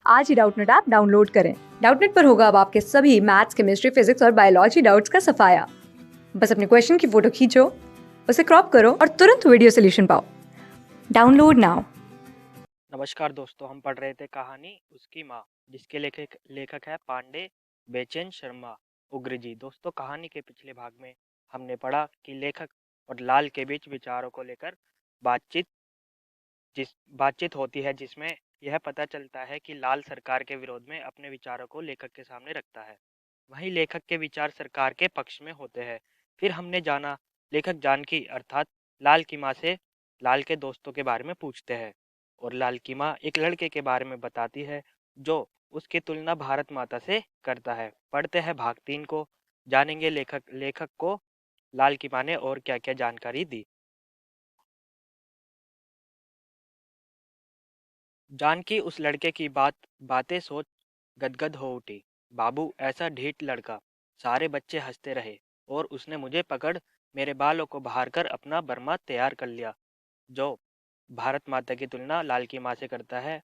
आज ही Doubtnut app download करें। Doubtnut पर होगा अब आपके सभी मैथ्स, केमिस्ट्री, फिजिक्स और बायोलॉजी डाउट्स का सफाया। बस अपने क्वेश्चन की फोटो खींचो, उसे क्रॉप करो और तुरंत वीडियो सोल्यूशन पाओ। Download now. नमस्कार दोस्तों, हम पढ़ रहे थे कहानी उसकी माँ, जिसके लेखक लेखक है पांडे बेचैन शर्मा उग्र जी। दोस्तों, कहानी के पिछले भाग में हमने पढ़ा कि लेखक और लाल के बीच विचारों को लेकर बातचीत बातचीत होती है, जिसमें यह पता चलता है कि लाल सरकार के विरोध में अपने विचारों को लेखक के सामने रखता है, वहीं लेखक के विचार सरकार के पक्ष में होते हैं। फिर हमने जाना लेखक जानकी अर्थात लाल की माँ से लाल के दोस्तों के बारे में पूछते हैं, और लाल की माँ एक लड़के के बारे में बताती है जो उसकी तुलना भारत माता से करता है। पढ़ते हैं भाग 3 को, जानेंगे लेखक लेखक को लाल की माँ ने और क्या क्या जानकारी दी। जानकी उस लड़के की बातें सोच गदगद हो उठी। बाबू ऐसा ढीठ लड़का। सारे बच्चे हंसते रहे और उसने मुझे पकड़ मेरे बालों को बहार कर अपना बर्मा तैयार कर लिया। जो भारत माता की तुलना लाल की माँ से करता है,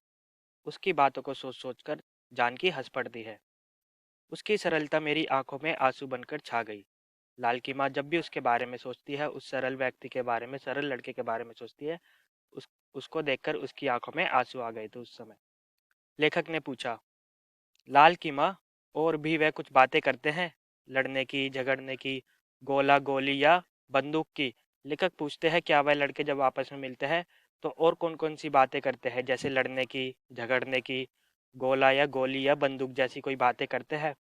उसकी बातों को सोच सोच कर जानकी हंस पड़ती है। उसकी सरलता मेरी आंखों में आंसू बनकर छा गई। लाल की माँ जब भी उसके बारे में सोचती है, उस सरल व्यक्ति के बारे में, सरल लड़के के बारे में सोचती है, उस उसको देखकर उसकी आंखों में आंसू आ गए थे उस समय। लेखक ने पूछा, लाल की माँ, और भी वह कुछ बातें करते हैं? लड़ने की, झगड़ने की, गोला गोली या बंदूक की? लेखक पूछते हैं, क्या वह लड़के जब आपस में मिलते हैं तो और कौन कौन सी बातें करते हैं, जैसे लड़ने की, झगड़ने की, गोला या गोली या बंदूक जैसी कोई बातें करते हैं?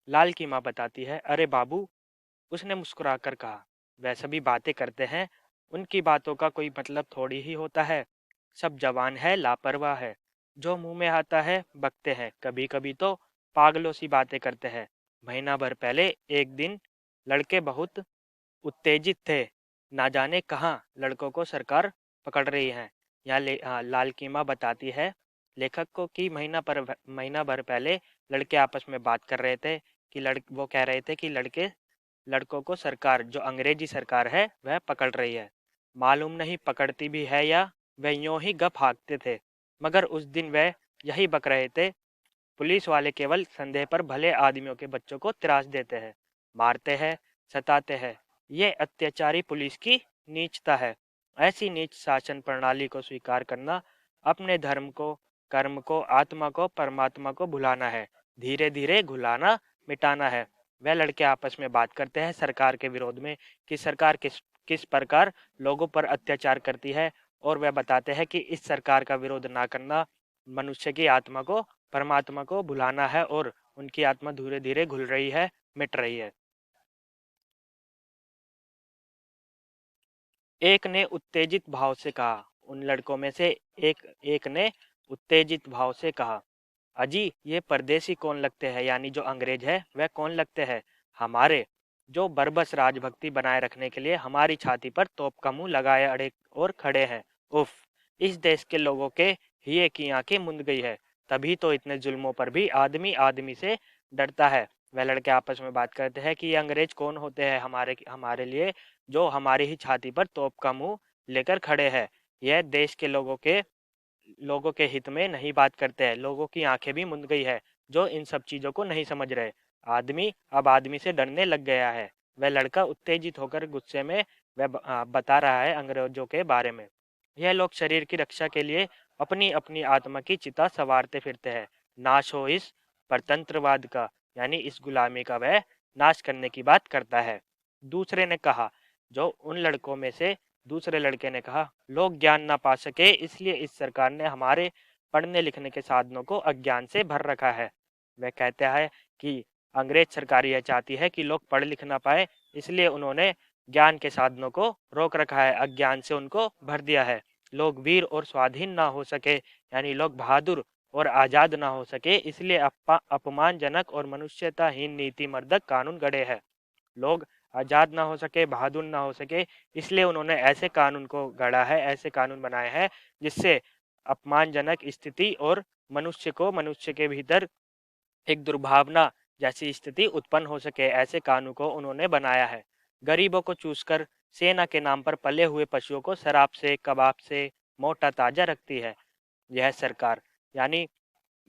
लाल की माँ बताती है, अरे बाबू, उसने मुस्कुराकर कहा, वह सभी बातें करते हैं, उनकी बातों का कोई मतलब थोड़ी ही होता है। सब जवान है, लापरवाह है, जो मुंह में आता है बकते हैं, कभी कभी तो पागलों सी बातें करते हैं। महीना भर पहले एक दिन लड़के बहुत उत्तेजित थे, ना जाने कहाँ लड़कों को सरकार पकड़ रही है। लाल की माँ बताती है लेखक को कि महीना भर पहले लड़के आपस में बात कर रहे थे कि वो कह रहे थे कि लड़कों को सरकार, जो अंग्रेजी सरकार है, वह पकड़ रही है। मालूम नहीं पकड़ती भी है या वह यूं ही गप हाँकते थे, मगर उस दिन वह यही बक रहे थे। पुलिस वाले केवल संदेह पर भले आदमियों के बच्चों को त्रास देते हैं, मारते हैं, सताते हैं। ये अत्याचारी पुलिस की नीचता है। ऐसी नीच शासन प्रणाली को स्वीकार करना अपने धर्म को, कर्म को, आत्मा को, परमात्मा को भुलाना है, धीरे धीरे घुलाना, मिटाना है। वह लड़के आपस में बात करते हैं सरकार के विरोध में कि सरकार किस किस प्रकार लोगों पर अत्याचार करती है, और वह बताते हैं कि इस सरकार का विरोध ना करना मनुष्य की आत्मा को, परमात्मा को भुलाना है, और उनकी आत्मा धीरे धीरे घुल रही है, मिट रही है। एक ने उत्तेजित भाव से कहा, उन लड़कों में से एक एक ने उत्तेजित भाव से कहा, अजी, ये परदेसी कौन लगते हैं, यानी जो अंग्रेज है वह कौन लगते हैं? हमारे, जो बरबस राजभक्ति बनाए रखने के लिए हमारी छाती पर तोप का मुंह लगाए अड़े और खड़े हैं। उफ, इस देश के लोगों के हिये की आंखें मुंद गई है, तभी तो इतने जुल्मों पर भी आदमी आदमी से डरता है। वह लड़के आपस में बात करते हैं कि ये अंग्रेज कौन होते हैं हमारे हमारे लिए, जो हमारी ही छाती पर तोप का मुंह लेकर खड़े हैं। यह देश के लोगों के हित में नहीं बात करते हैं। लोगों की आंखें भी मुंद गई है, जो इन सब चीजों को नहीं समझ रहे। आदमी अब आदमी से डरने लग गया है। वह लड़का उत्तेजित होकर गुस्से में बता रहा है अंग्रेजों के बारे में। यह लोग शरीर की रक्षा के लिए अपनी अपनी आत्मा की चिता संवारते फिरते हैं। नाश हो इस परतंत्रवाद का, यानी इस गुलामी का वह नाश करने की बात करता है। दूसरे ने कहा, जो उन लड़कों में से दूसरे लड़के ने कहा, लोग ज्ञान ना पा सके इसलिए इस सरकार ने हमारे पढ़ने लिखने के साधनों को अज्ञान से भर रखा है। वह कहता है कि अंग्रेज सरकार यह चाहती है कि लोग पढ़ लिख ना पाए, इसलिए उन्होंने ज्ञान के साधनों को रोक रखा है, अज्ञान से उनको भर दिया है। लोग वीर और स्वाधीन ना हो सके, यानी लोग बहादुर और आजाद ना हो सके, इसलिए अपमानजनक और मनुष्यताहीन नीति मर्दक कानून गढ़े हैं। लोग आजाद ना हो सके, बहादुर ना हो सके, इसलिए उन्होंने ऐसे कानून को गढ़ा है, ऐसे कानून बनाए हैं जिससे अपमानजनक स्थिति और मनुष्य के भीतर एक दुर्भावना जैसी स्थिति उत्पन्न हो सके, ऐसे कानून को उन्होंने बनाया है। गरीबों को चूसकर सेना के नाम पर पले हुए पशुओं को शराब से, कबाब से मोटा ताजा रखती है यह सरकार। यानी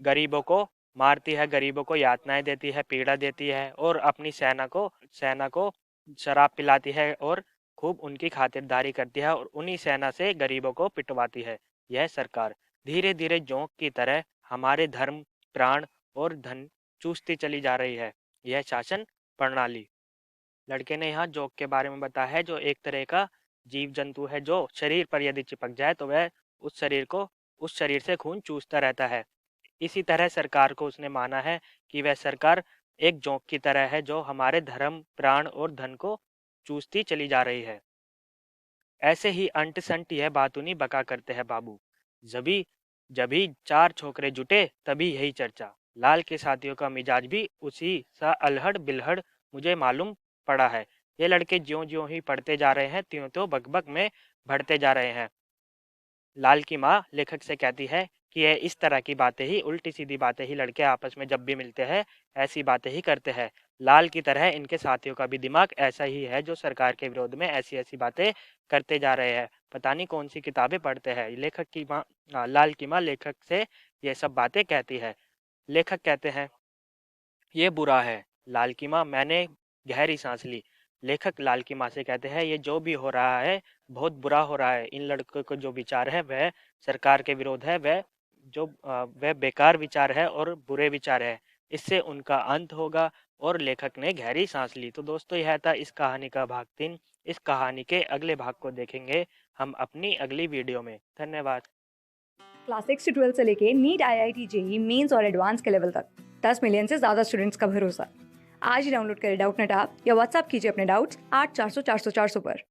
गरीबों को मारती है, गरीबों को यातनाएं देती है, पीड़ा देती है और अपनी सेना को शराब पिलाती है और खूब उनकी खातिरदारी करती है और उन्हीं सेना से गरीबों को पिटवाती है। यह सरकार धीरे धीरे जोंक की तरह हमारे धर्म, प्राण और धन चूसती चली जा रही है। यह शासन प्रणाली, लड़के ने यहाँ जोंक के बारे में बताया है, जो एक तरह का जीव जंतु है जो शरीर पर यदि चिपक जाए तो वह उस शरीर से खून चूसता रहता है। इसी तरह सरकार को उसने माना है कि वह सरकार एक जोंक की तरह है जो हमारे धर्म, प्राण और धन को चूसती चली जा रही है। ऐसे ही अंट संट यह बातूनी बका करते हैं बाबू। जभी जभी चार छोकरे जुटे तभी यही चर्चा। लाल के साथियों का मिजाज भी उसी सा अलहड़ बिलहड़ मुझे मालूम पड़ा है। ये लड़के ज्यों ज्यों ही पढ़ते जा रहे हैं त्यों त्यों बकबक में बढ़ते जा रहे हैं। लाल की माँ लेखक से कहती है कि ये इस तरह की बातें ही, उल्टी सीधी बातें ही लड़के आपस में जब भी मिलते हैं ऐसी बातें ही करते हैं। लाल की तरह इनके साथियों का भी दिमाग ऐसा ही है जो सरकार के विरोध में ऐसी ऐसी बातें करते जा रहे हैं। पता नहीं कौन सी किताबें पढ़ते हैं। लेखक की माँ लाल की माँ लेखक से ये सब बातें कहती है। लेखक कहते हैं ये बुरा है। लाल की माँ, मैंने गहरी सांस ली। लेखक लाल की माँ से कहते हैं ये जो भी हो रहा है बहुत बुरा हो रहा है। इन लड़कों को जो विचार है वह सरकार के विरोध है, वह बेकार विचार है और बुरे विचार है। इससे उनका अंत होगा। और लेखक ने गहरी सांस ली। तो दोस्तों यह था इस कहानी का भाग 3। इस कहानी के अगले भाग को देखेंगे हम अपनी अगली वीडियो में। धन्यवाद। क्लास 6 से 12 से लेके नीट, IIT, जेई मेंस और एडवांस के लेवल तक 10 मिलियन से ज़्यादा स्टूडेंट्स का भरोसा। आज ही डाउनलोड करें डाउटनेट ऐप या व्हाट्सएप कीजिए अपने डाउट्स 8400 400 400 पर।